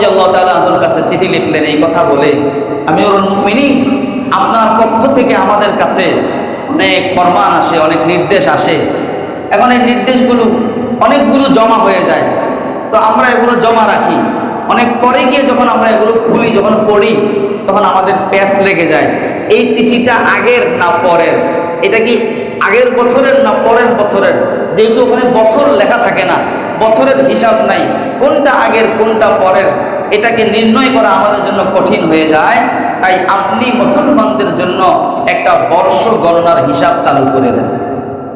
রাদিয়াল্লাহু তাআলা আনহুর কাছে চিঠি লিখলেন এই কথা বলে, আমিরুল মুমিনিন, আপনার পক্ষ থেকে আমাদের কাছে অনেক ফরমান আসে, অনেক নির্দেশ আসে। এখন এই নির্দেশগুলো অনেকগুলো জমা হয়ে যায়, তো আমরা এগুলো জমা রাখি। অনেক পরে গিয়ে যখন আমরা এগুলো খুলি, যখন পড়ি, তখন আমাদের প্যাঁচ লেগে যায়। এই চিঠিটা আগের না পরের, এটা কি আগের বছরের না পরের বছরের? যেহেতু ওখানে বছর লেখা থাকে না, বছরের হিসাব নাই, কোনটা আগের কোনটা পরের, এটাকে নির্ণয় করা আমাদের জন্য কঠিন হয়ে যায়। তাই আপনি মুসলমানদের জন্য একটা বর্ষ গণনার হিসাব চালু করে দেন,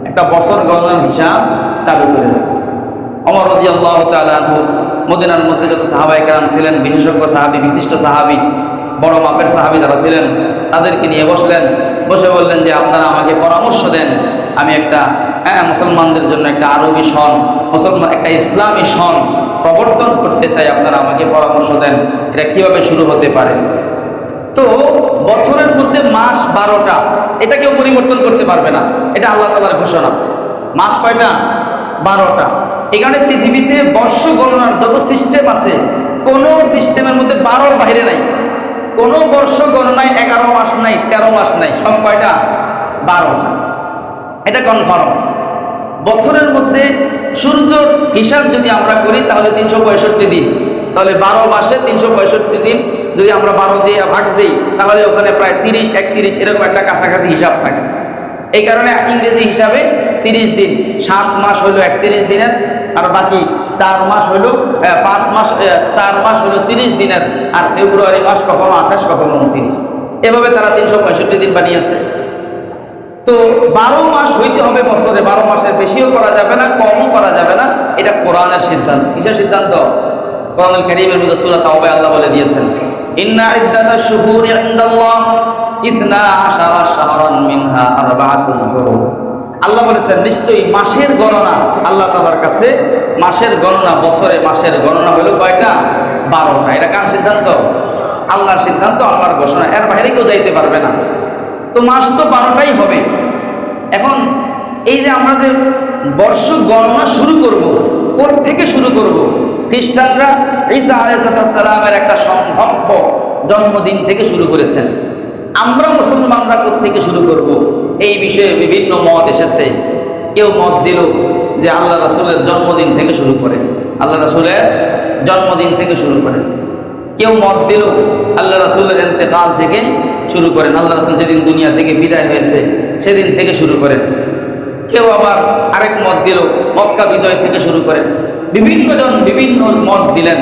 একটা বছর গণনার হিসাব চালু করে দেন। ওমর রাদিয়াল্লাহু তাআলা আনহু মদিনার মধ্যে যত সাহাবায়ে কেরাম ছিলেন, বিশেষজ্ঞ সাহাবী, বিশিষ্ট সাহাবী, বড় মাপের সাহাবী যারা ছিলেন, তাদেরকে নিয়ে বসলেন। বসে বললেন যে আপনারা আমাকে পরামর্শ দেন, আমি একটা মুসলমানদের জন্য একটা আরবি সন, মুসলমান একটা ইসলামী সন প্রবর্তন করতে চাই, আপনারা আমাকে পরামর্শ দেন, এটা কিভাবে শুরু হতে পারে। তো বছরের মধ্যে মাস 12টা, এটা কেউ পরিবর্তন করতে পারবে না, এটা আল্লাহ তাআলার ঘোষণা। মাস কয়টা? 12টা। এখানে পৃথিবীতে বর্ষ গণনার যত সিস্টেম আছে, কোনো সিস্টেমের মধ্যে 12-র বাইরে নাই। কোনো বর্ষ গণনায় 11 মাস নাই, 13 মাস নাই, সব কয়টা? 12টা। এটা কনফার্ম। বছরের মধ্যে সূর্যর হিসাব যদি আমরা করি তাহলে 365 দিন, তাহলে 12 মাসে 365 দিন যদি আমরা 12 দিয়ে ভাগ দিই, তাহলে ওখানে প্রায় 30-31 এরকম একটা কাছাকাছি হিসাব থাকে। এই কারণে ইংরেজি হিসাবে 30 দিন, 7 মাস হইল 31 দিনের, আর বাকি 4 মাস হইল 5 মাস, 4 মাস হইল 30 দিনের, আর ফেব্রুয়ারি মাস কখনো 28, কখনো 29, এভাবে তারা 365 দিন বানিয়েছে। তো 12 মাস হইতে হবে বছরে, 12 মাসের বেশিও করা যাবে না, কমও করা যাবে না, এটা কোরআনের সিদ্ধান্ত। কিসের সিদ্ধান্ত? কোরআনুল কারীমের মধ্যে সূরা তাওবায় আল্লাহ বলে দিয়েছেন, ইন্না ইদ্দাতাশ শুহুরি ইনদাল্লাহ 12 শাহরান মিনহা আরবাআতুন হুরুম। আল্লাহ বলেছেন নিশ্চয়ই মাসের গণনা আল্লাহ তাআলার কাছে, মাসের গণনা, বছরে মাসের গণনা হলো কয়টা? 12টা। এটা কার সিদ্ধান্ত? আল্লাহর সিদ্ধান্ত, আল্লাহর ঘোষণা, এর বাইরে কেউ যাইতে পারবে না। তো মাস তো 12টাই হবে। এখন এই যে আমরা যে বর্ষ গণনা শুরু করব, কোন থেকে শুরু করব? খ্রিস্টানরা ঈসা আলাইহিস সালামের একটা সম্ভাব্য জন্মদিন থেকে শুরু করেছেন। আমরা মুসলমানরা কোথা থেকে শুরু করব? এই বিষয়ে বিভিন্ন মত এসেছে। কেউ মত দিল যে আল্লাহ রাসূলের জন্মদিন থেকে শুরু করেন, আল্লাহ রাসূলের জন্মদিন থেকে শুরু করেন। কেউ মত দিল আল্লাহ রাসূলের ইন্তেকাল থেকে শুরু করেন, আল্লাহ রাসূল যেদিন দুনিয়া থেকে বিদায় হয়েছে সেদিন থেকে শুরু করেন। কেউ আবার আরেক মত দিল মক্কা বিজয় থেকে শুরু করেন। বিভিন্ন জন বিভিন্ন মত দিলেন।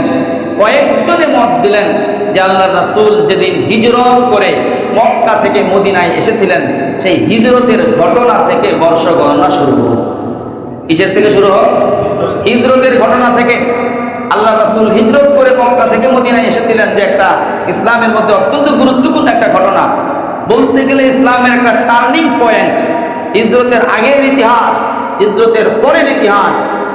কয়েকজনে মত দিলেন যে আল্লাহ রাসূল যেদিন হিজরত করে মক্কা থেকে মদিনায় এসেছিলেন, সেই হিজরতের ঘটনা থেকে বর্ষ গণনা শুরু হোক। কিসের থেকে শুরু হোক? হিজরতের ঘটনা থেকে। আল্লাহ রাসূল হিজরত করে মক্কা থেকে মদিনায় এসেছিলেন, যে একটা ইসলামের মধ্যে অত্যন্ত গুরুত্বপূর্ণ একটা ঘটনা, বলতে গেলে ইসলামের একটা টার্নিং পয়েন্ট। হিজরতের আগের ইতিহাস, হিজরতের পরের ইতিহাস,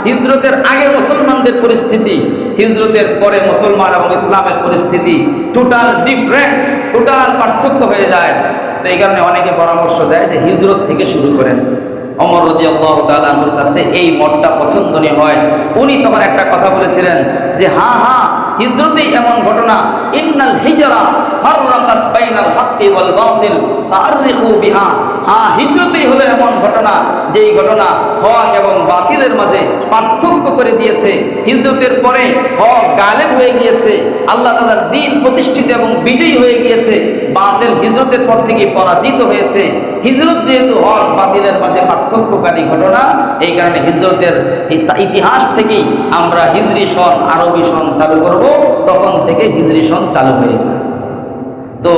হিজরতের আগে মুসলমানদের পরিস্থিতি, হিজরতের পরে মুসলমান এবং ইসলামের পরিস্থিতি টোটাল ডিফারেন্ট, টোটাল পার্থক্য হয়ে যায়। তো এই কারণে অনেকে পরামর্শ দেয় যে হিজরত থেকে শুরু করেন। ওমর রাদিয়াল্লাহু তাআলা আনহুর কাছে এই মতটা পছন্দনীয় হয়। উনি তখন একটা কথা বলেছিলেন যে হ্যাঁ, হিজরতেই এমন ঘটনা, ইন্নাল হিজরা ফাররাকাত বাইনাল হাক্কি ওয়াল বাতিল ফাআররিখু বিহা। হ্যাঁ, হিজরতেই হলো এমন ঘটনা যেই ঘটনা হক এবং বাতিলের মাঝে পার্থক্য করে দিয়েছে। হিজরতের পরে হক গালেব হয়ে গিয়েছে, আল্লাহ তাআলার দ্বীন প্রতিষ্ঠিত এবং বিজয়ী হয়ে গিয়েছে। বাতিল হিজরতের পর থেকে পরাজিত হয়েছে। হিজরত যেহেতু হক বাতিলের মাঝে পার্থক্যকারী ঘটনা, এই কারণে হিজরতের ইতিহাস থেকেই আমরা হিজরি সন, আরবি সন চালু করব। তখন থেকে হিজরি সন চালু হয়ে যায়। তো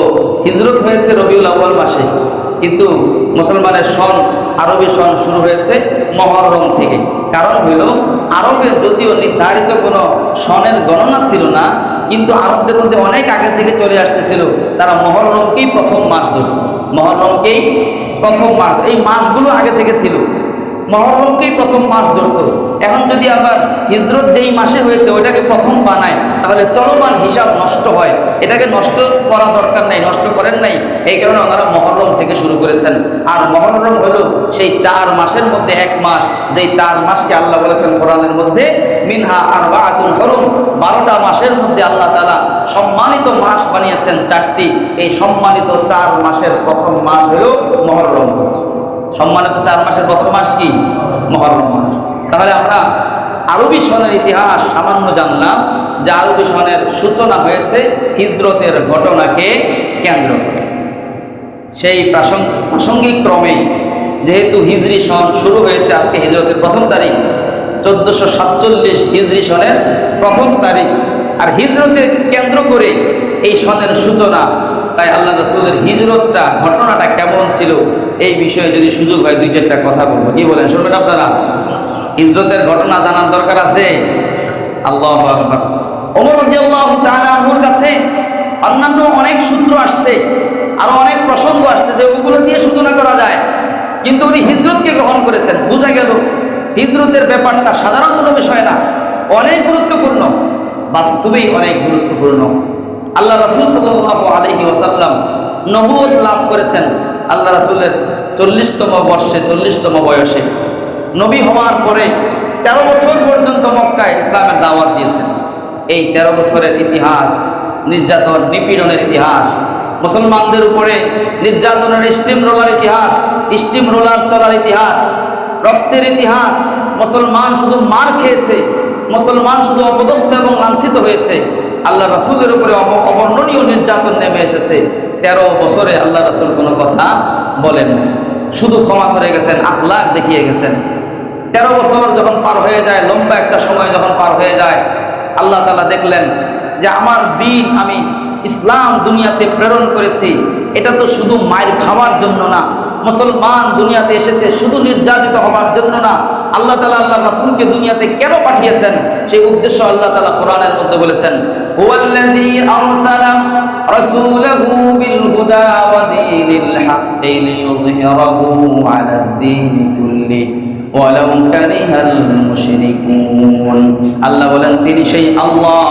হিজরত হয়েছে রবিউল আউয়াল মাসে, কিন্তু মুসলমানের সন, আরবি সন শুরু হয়েছে মুহররম থেকে। কারণ হইল আরবের যদিও নির্ধারিত কোনো সনের গণনা ছিল না, কিন্তু আরবদের মধ্যে অনেক আগে থেকে চলে আসতেছিল, তারা মুহররমকেই প্রথম মাস ধরত। মুহররমকেই প্রথম মাস, এই মাসগুলো আগে থেকে ছিল, মুহররমকেই প্রথম মাস ধরত। এখন যদি আবার হিজরত যেই মাসে হয়েছে ওইটাকে প্রথম বানায়, তাহলে চলমান হিসাব নষ্ট হয়। এটাকে নষ্ট করা দরকার নাই, নষ্ট করেন নাই, এই কারণে ওনারা মুহররম থেকে শুরু করেছেন। আর মুহররম হলো সেই 4 মাসের মধ্যে এক মাস, যেই 4 মাসকে আল্লাহ বলেছেন কোরআনের মধ্যে মিনহা আরবাআতুন হুরুম, 12টা মাসের মধ্যে আল্লাহ তাআলা সম্মানিত মাস বানিয়েছেন 4টি। এই সম্মানিত 4 মাসের প্রথম মাস হলো মুহররম। সম্মানিত 4 মাসের প্রথম মাস কি? মুহররম মাস। তাহলে আমরা আরবি সনের ইতিহাস সামান্য জানলাম যে আরবি সনের সূচনা হয়েছে হিজরতের ঘটনাকে কেন্দ্র করে। সেই প্রাসঙ্গিক ক্রমে যেহেতু হিজরি সন শুরু হয়েছে আজকে হিজরতের প্রথম তারিখ 1447 হিজরি সনের প্রথম তারিখ, আর হিজরতের কেন্দ্র করে এই সনের সূচনা, তাই আল্লাহ রাসূলের হিজরতটা ঘটনাটা কেমন ছিল এই বিষয়ে যদি সুযোগ হয় 2-4টা কথা বলবো। কি বলেন, শুনবেন আপনারা? হিজরতের ঘটনা জানার দরকার আছে। আল্লাহু আকবার। ওমর রাদিয়াল্লাহু তাআলা আনহুর কাছে অন্যান্য অনেক সূত্র আসছে, আরো অনেক প্রসঙ্গ আসছে যে ওগুলো দিয়ে সূচনা করা যায়, কিন্তু উনি হিজরতকে গ্রহণ করেছেন। বোঝা গেল হিজরতের ব্যাপারটা সাধারণ কোনো বিষয় না, অনেক গুরুত্বপূর্ণ, বাস্তবেই অনেক গুরুত্বপূর্ণ। আল্লাহ রাসূল সাল্লাল্লাহু আলাইহি ওয়াসাল্লাম নবুয়ত লাভ করেছেন আল্লাহ রাসূলের 40তম বর্ষে, 40তম বয়সে। নবী হওয়ার পরে 13 বছর পর্যন্ত মক্কায় ইসলামের দাওয়াত দিয়েছেন। এই 13 বছরের ইতিহাস, নির্যাতন নিপীড়নের ইতিহাস, মুসলমানদের উপরে নির্যাতনের স্টিম রোলার ইতিহাস, স্টিম রোলার চলার ইতিহাস, রক্তের ইতিহাস। মুসলমান শুধু মার খেয়েছে, মুসলমান শুধু অপদস্থ এবং লাঞ্ছিত হয়েছে। আল্লাহ রাসূলের উপরে অবর্ণনীয় নির্যাতন নেমে এসেছে। 13 বছরে আল্লাহ রাসূল কোনো কথা বলেন না, শুধু ক্ষমা করে গেছেন, আখলাক দেখিয়ে গেছেন। 13 বছর যখন পার হয়ে যায়, লম্বা একটা সময় যখন পার হয়ে যায়, আল্লাহ তাআলা দেখলেন যে আমার দিন, আমি ইসলাম দুনিয়াতে প্রেরণ করেছি, এটা তো শুধু মায়ের খাওয়ার জন্য না, মুসলমান দুনিয়াতে এসেছে শুধু নির্যাতিত হবার জন্য না। আল্লাহ তাআলা আল্লাহ রাসূলকে দুনিয়াতে কেন পাঠিয়েছেন সেই উদ্দেশ্য আল্লাহ তাআলা কোরআনের মধ্যে বলেছেন, হুয়াল্লাযী আরসালা রাসূলাহু বিল হুদা ওয়া দীনিল হাক্কি লিইয়ুযহিরাহু আলাদ দীনি কুল্লিহি ওয়ালাউ কারিহাল মুশরিকুন। আল্লাহ বলেন তিনি সেই আল্লাহ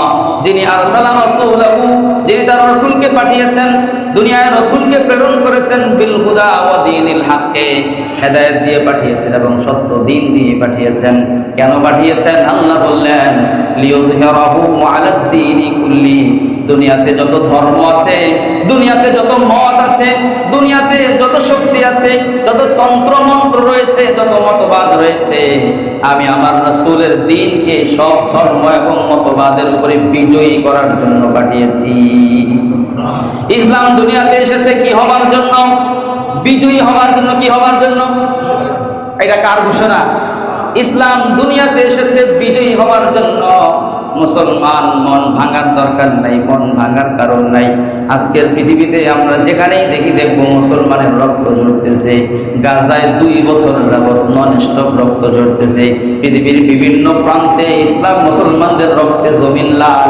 যিনি আরসালা রাসূলাহু, যিনি তার রাসূলকে পাঠিয়েছেন, দুনিয়ায় রাসূলকে প্রেরণ করেছেন, বিল হুদা ওয়া দীনিল হাক্কি, হেদায়েত দিয়ে পাঠিয়েছেন এবং সত্য দিন দিয়ে পাঠিয়েছেন। কেন পাঠিয়েছেন? আল্লাহ বললেন লিইয়ুযহিরাহু আলাদ দীনি কুল্লি, দুনিয়াতে যত ধর্ম আছে, দুনিয়াতে যত মত আছে, দুনিয়াতে যত শক্তি আছে, যত তন্ত্র মন্ত্র রয়েছে, যত মতবাদ রয়েছে, আমি আমার রাসূলের দ্বীনকে সব ধর্ম এবং মতবাদের উপরে বিজয়ী করার জন্য পাঠিয়েছি। ইসলাম দুনিয়াতে এসেছে কি হবার জন্য? বিজয়ী হবার জন্য। কি হবার জন্য? এটা কার ঘোষণা? ইসলাম দুনিয়াতে এসেছে বিজয়ী হবার জন্য। মুসলমান মন ভাঙার দরকার নাই, মন ভাঙার কারণ নাই। আজকের পৃথিবীতে আমরা যেখানেই দেখব মুসলমানের রক্ত ঝরতেছে। গাজায় 2 বছর যাবৎ নন স্টপ রক্ত ঝরতেছে। পৃথিবীর বিভিন্ন প্রান্তে ইসলাম মুসলমানদের রক্তে জমিন লাল।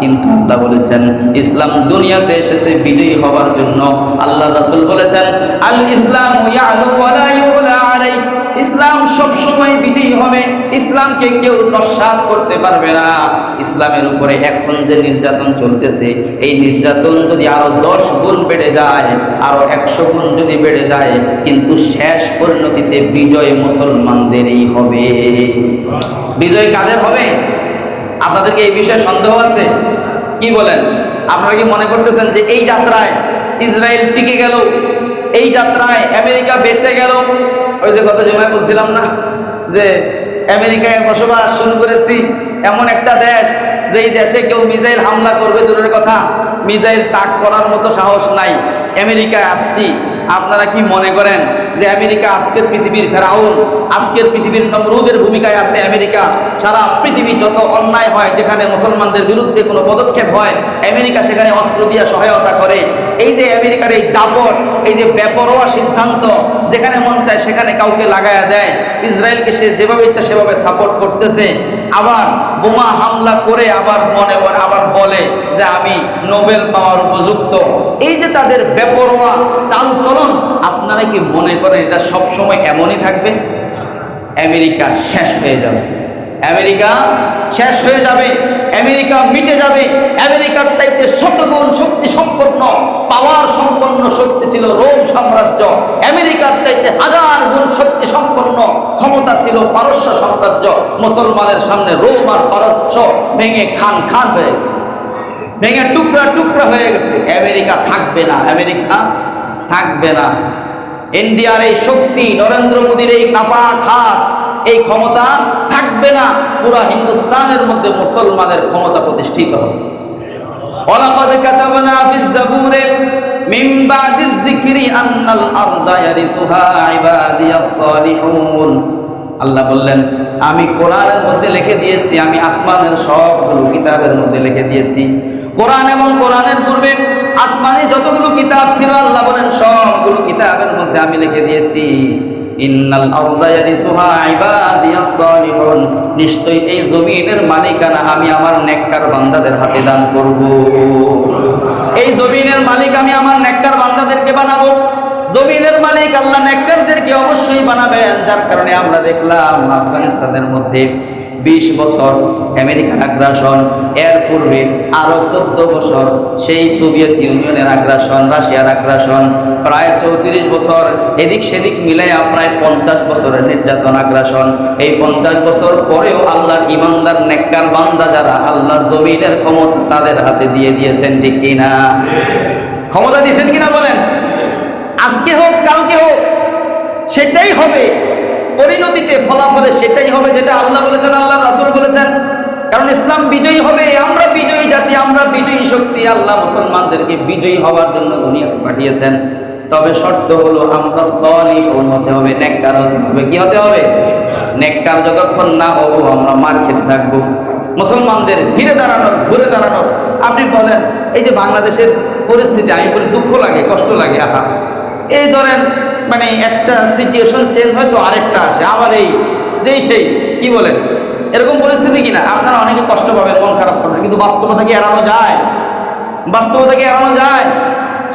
কিন্তু আল্লাহ বলেছেন ইসলাম দুনিয়াতে এসেছে বিজয়ী হবার জন্য। আল্লাহ রাসূল বলেছেন আল ইসলামু ইয়ালু ওয়া লা ইউলা আলাইহি, ইসলাম সব সময় বিজয়ী হবে, ইসলামকে কেউ নস্যাৎ করতে পারবে না। ইসলামের উপরে এখন যে নির্যাতন চলতেছে, এই নির্যাতন যদি আরো 10 গুণ বেড়ে যায়, আরো 100 গুণ যদি বেড়ে যায়, কিন্তু শেষ পরিণতিতে বিজয় মুসলমানদেরই হবে। বিজয় কাদের হবে? আপনাদেরকে এই বিষয়ে সন্দেহ আছে? কি বলেন? আপনারা কি মনে করতেছেন যে এই যাত্রায় ইসরায়েল টিকে গেল, এই যাত্রায় আমেরিকা বেঁচে গেল? ওই যে গত জুমায় বলছিলাম না যে আমেরিকায় বসবাস শুরু করেছি, এমন একটা দেশ যেই দেশে কেউ মিসাইল হামলা করবে দূরের কথা, মিসাইল তাক করার মতো সাহস নাই। আমেরিকায় আসছি, আপনারা কি মনে করেন যে আমেরিকা আজকের পৃথিবীর ফেরাউন, আজকের পৃথিবীর নমরুদের ভূমিকায় আছে আমেরিকা? সারা পৃথিবী যত অন্যায় হয়, যেখানে মুসলমানদের বিরুদ্ধে কোনো পদক্ষেপ হয়, আমেরিকা সেখানে অস্ত্র দিয়ে সহায়তা করে। এই যে আমেরিকার এই দাপট, এই যে বেপরোয়া সিদ্ধান্ত, যেখানে মন চায় সেখানে কাউকে লাগায়া দেয়, ইসরায়েলকে সে যেভাবে ইচ্ছা সেভাবে সাপোর্ট করতেছে, আবার বোমা হামলা করে আবার মনে মনে আবার বলে যে আমি নোবেল পাওয়ার উপযুক্ত। এই যে তাদের বেপরোয়া চালচলন, আপনারা কি মনে করেন এটা সবসময় এমনই থাকবে? আমেরিকা শেষ হয়ে যাবে, আমেরিকা শেষ হয়ে যাবে, আমেরিকা মিটে যাবে। আমেরিকার চাইতে শতগুণ শক্তি সম্পন্ন, পাওয়ার সম্পন্ন শক্তি ছিল রোম সাম্রাজ্য। সাম্রাজ্য, আমেরিকার চাইতে 1000 গুণ শক্তি সম্পন্ন ক্ষমতা ছিল পারস্য সাম্রাজ্য। মুসলমানের সামনে রোম আর পারস্য ভেঙে খান খান হয়ে গেছে, ভেঙে টুকরা টুকরা হয়ে গেছে। আমেরিকা থাকবে না, আমেরিকা থাকবে না। ইন্ডিয়ার এই শক্তি, নরেন্দ্র মোদীর এই নাপাক হাত, এই ক্ষমতা থাকবে না। পুরা হিন্দুস্তানের মধ্যে মুসলমানের ক্ষমতা প্রতিষ্ঠিত হবে। ওয়ালাকাদ কাতাবনা ফিজ জাবুরি মিন বাদিয যিকরি আন্নাল আরদা ইয়ারিসুহা ইবাদিয়াস সালিহুন। আল্লাহ বললেন, আমি কোরআনের মধ্যে লিখে দিয়েছি, আমি আসমানের সবগুলো কিতাবের মধ্যে লিখে দিয়েছি। কোরআন এবং কোরআনের পূর্বে আসমানে যতগুলো কিতাব ছিল, আল্লাহ বলেন সবগুলো কিতাবের মধ্যে আমি লিখে দিয়েছি। ইন্নাল আরদা ইয়ারিসুহা ইবাদিয়াস সালিহুন, নিশ্চয়ই এই জমিনের মালিকানা আমি আমার নেককার বান্দাদের হাতে দান করব। এই জমিনের মালিক আমি আমার নেককার বান্দাদেরকে বানাবো। জমিনের মালিক আল্লাহ নেককারদেরকে অবশ্যই বানাবেন। যার কারণে আমরা দেখলাম আফগানিস্তানের মধ্যে 20 বছর আমেরিকার আগ্রাসন, এর পূর্বে আরো 14 বছর সেই সোভিয়েত ইউনিয়নের আগ্রাসন, রাশিয়ার আগ্রাসন, প্রায় 34 বছর এদিক সেদিক মিলাইয়া প্রায় 50 বছরের নির্যাতন আগ্রাসন। এই 50 বছর পরেও আল্লাহর ইমানদার নেককার বান্দা যারা, আল্লাহ জমিনের ক্ষমতা তাদের হাতে দিয়ে দিয়েছেন, ঠিক কিনা? ক্ষমতা দিয়েছেন কিনা বলেন? আজকে হোক কালকে হোক সেটাই হবে, পরিণতিতে ফলাফলে সেটাই হবে যেটা আল্লাহ বলেছেন, আল্লাহ রাসূল বলেছেন। কারণ ইসলাম বিজয়ী হবে, আমরা বিজয়ী জাতি, আমরা বিজয়ী শক্তি। আল্লাহ মুসলমানদেরকে বিজয়ী হওয়ার জন্য দুনিয়াতে পাঠিয়েছেন। তবে শর্ত হলো আমরা সলিহুন হতে হবে, নেককার হতে হবে। কি হতে হবে? নেককার যতক্ষণ না হবো আমরা মার খেতে থাকবো। মুসলমানদের ঘিরে দাঁড়ানোর, ঘুরে দাঁড়ানোর, আপনি বলেন এই যে বাংলাদেশের পরিস্থিতি, আমি বলি দুঃখ লাগে, কষ্ট লাগে। আহা, এই ধরেন মানে একটা সিচুয়েশন চেঞ্জ হয় তো আরেকটা আসে, আবার এই যেই সেই, কি বলেন, এরকম পরিস্থিতি কিনা? আপনারা অনেকে কষ্ট পাবেন, মন খারাপ করবেন, কিন্তু বাস্তবতা কি এড়ানো যায়? বাস্তবতা কি এড়ানো যায়?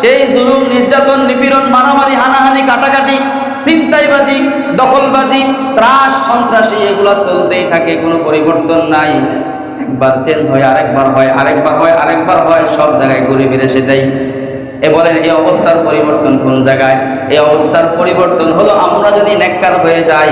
সেই জুলুম, নির্যাতন, নিপীড়ন, মারামারি, হানাহানি, কাটাকাটি, ছিনতাইবাজি, দখলবাজি, ত্রাস, সন্ত্রাসী, এগুলো চলতেই থাকে, কোনো পরিবর্তন নাই। একবার চেঞ্জ হয়, আরেকবার হয়, আরেকবার হয়, আরেকবার হয়, সব জায়গায় ঘুরে ফিরে সেটাই। বলেন এই অবস্থার পরিবর্তন কোন জায়গায়? এই অবস্থার পরিবর্তন হলো আমরা যদি নেককার হয়ে যাই,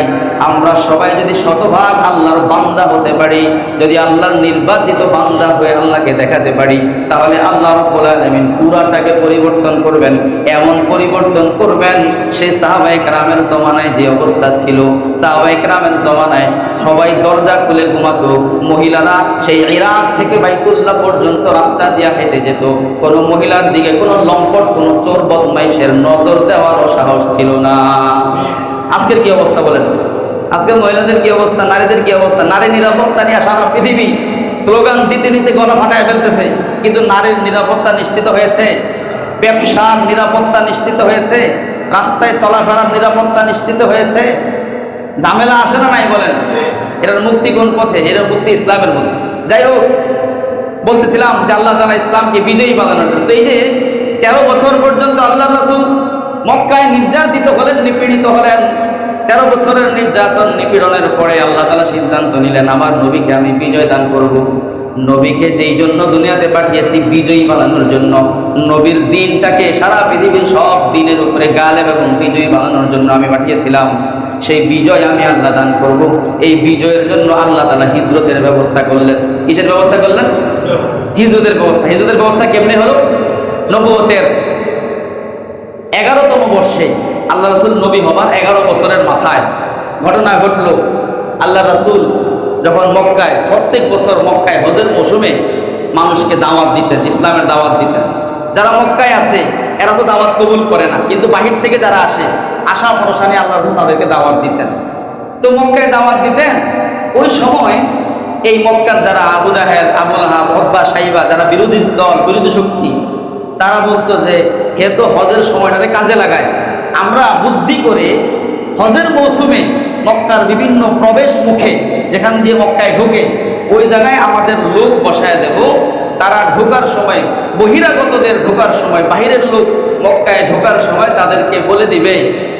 আমরা সবাই যদি শতভাগ আল্লাহর বান্দা হতে পারি, যদি আল্লাহর নির্বাচিত বান্দা হয়ে আল্লাহকে দেখাতে পারি, তাহলে আল্লাহ রাব্বুল আলামিন পুরাটাকে পরিবর্তন করবেন। এমন পরিবর্তন করবেন, সেই সাহাবায়ে কেরামের জমানায় যে অবস্থা ছিল, সাহাবায়ে কেরামের জমানায় সবাই দরজা খুলে ঘুমাতো, মহিলারা সেই ইরাক থেকে বাইতুল্লাহ পর্যন্ত রাস্তা দিয়ে হেঁটে যেত। কোনো মহিলার দিকে কোনো লম্পট, কোনো চোর বদমাইশের নজর দেওয়ারও সাহস ছিল না। আজকের কি অবস্থা বলেন? আজকের মহিলাদের কি অবস্থা, নারীদের কি অবস্থা? নারী নিরাপত্তা নিয়ে সারা পৃথিবী স্লোগান দিতে নিতে গলা ফাটায় ফেলতেছে, কিন্তু নারীর নিরাপত্তা নিশ্চিত হয়েছে? ব্যবসার নিরাপত্তা নিশ্চিত হয়েছে? রাস্তায় চলাফেরার নিরাপত্তা নিশ্চিত হয়েছে? ঝামেলা আছে না নাই বলেন? এটার মুক্তি কোন পথে? এটার মুক্তি ইসলামের মধ্যে। যাই হোক, বলতেছিলাম যে আল্লাহ তাআলা ইসলামকে বিজয়ী বানানোর জন্য এই যে 13 বছর পর্যন্ত আল্লাহ রাসূল মক্কায় নির্যাতিত হলেন, নিপীড়িত হলেন। 13 বছরের নির্যাতন নিপীড়নের পরে আল্লাহ তাআলা সিদ্ধান্ত নিলেন, আমার নবীকে আমি বিজয় দান করব। নবীকে যেই জন্য দুনিয়াতে পাঠিয়েছি, বিজয়ী বানানোর জন্য। নবীর দিনটাকে সারা পৃথিবীর সব দিনের উপরে গালেব এবং বিজয়ী বানানোর জন্য আমি পাঠিয়েছিলাম। সেই বিজয় আমি আল্লাহ দান করব। এই বিজয়ের জন্য আল্লাহ তাআলা হিজরতের ব্যবস্থা করলেন। কিসের ব্যবস্থা করলেন? হিজরতের ব্যবস্থা। হিজরতের ব্যবস্থা কেমনে হলো? নবুয়তের 11তম বর্ষে আল্লাহ রাসূল নবী হবার 11 বছরের মাথায় ঘটনা ঘটলো। আল্লাহ রাসূল যখন মক্কায়, প্রত্যেক বছর মক্কায় হজের মৌসুমে মানুষকে দাওয়াত দিতেন, ইসলামের দাওয়াত দিতেন। যারা মক্কায় আছে এরা তো দাওয়াত কবুল করে না, কিন্তু বাহির থেকে যারা আসে, আশা ভরসা নিয়ে আল্লাহ রাসূল তাদেরকে দাওয়াত দিতেন। তো মক্কায় দাওয়াত দিতেন। ওই সময় এই মক্কার যারা আবু জাহেল, আবু লাহাব, উতবা, শাইবা, যারা বিরোধী দল, বিরোধী শক্তি, তারা বলতো যে হে তো হজের সময়টাকে কাজে লাগায়, আমরা বুদ্ধি করে হজের মৌসুমে মক্কার বিভিন্ন প্রবেশ মুখে, যেখান দিয়ে মক্কায় ঢোকে, ওই জায়গায় আমাদের লোক বসায় দেব। তারা ঢোকার সময়, বহিরাগতদের ঢোকার সময়, বাহিরের লোক মক্কায় ঢোকার সময় তাদেরকে বলে দিবে,